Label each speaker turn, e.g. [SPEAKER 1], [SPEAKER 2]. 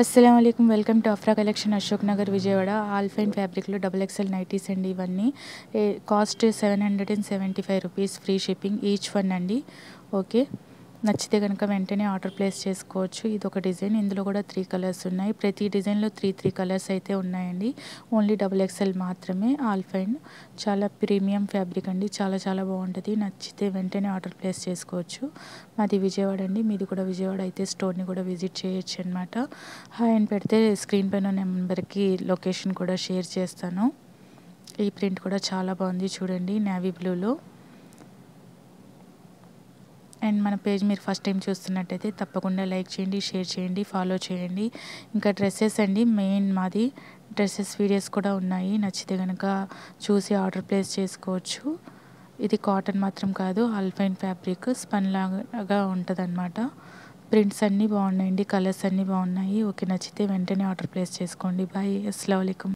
[SPEAKER 1] अस्सलाम वालेकुम welcome to Afra collection Ashok Nagar Vijayawada all fine ఫ్యాబ్రిక్లో XXL నైటీస్ అండి. ఇవన్నీ cost 775 rupees, free shipping each one అండి. ఓకే, నచ్చితే కనుక వెంటనే ఆర్డర్ ప్లేస్ చేసుకోవచ్చు. ఇది ఒక డిజైన్, ఇందులో కూడా 3 కలర్స్ ఉన్నాయి. ప్రతి డిజైన్లో త్రీ కలర్స్ అయితే ఉన్నాయండి. ఓన్లీ XXL మాత్రమే. ఆల్ ఫైన్ చాలా ప్రీమియం ఫ్యాబ్రిక్ అండి, చాలా బాగుంటుంది. నచ్చితే వెంటనే ఆర్డర్ ప్లేస్ చేసుకోవచ్చు. మాది విజయవాడ అండి, మీది కూడా విజయవాడ అయితే స్టోర్ని కూడా విజిట్ చేయొచ్చు అనమాట. హాయ్ అని పెడితే స్క్రీన్ పైన నెంబర్కి లొకేషన్ కూడా షేర్ చేస్తాను. ఈ ప్రింట్ కూడా చాలా బాగుంది చూడండి, నేవీ బ్లూలో. అండ్ మన పేజ్ మీరు ఫస్ట్ టైం చూస్తున్నట్టయితే తప్పకుండా లైక్ చేయండి, షేర్ చేయండి, ఫాలో చేయండి. ఇంకా డ్రెస్సెస్ అండి, మెయిన్ మాది డ్రెస్సెస్ వీడియోస్ కూడా ఉన్నాయి. నచ్చితే కనుక చూసి ఆర్డర్ ప్లేస్ చేసుకోవచ్చు. ఇది కాటన్ మాత్రం కాదు, ఆల్ఫైన్ ఫ్యాబ్రిక్, స్పన్ లాగా ఉంటుంది అనమాట. ప్రింట్స్ అన్నీ బాగున్నాయండి, కలర్స్ అన్నీ బాగున్నాయి. ఓకే, నచ్చితే వెంటనే ఆర్డర్ ప్లేస్ చేసుకోండి. బాయ్, అస్సలాము అలైకుం.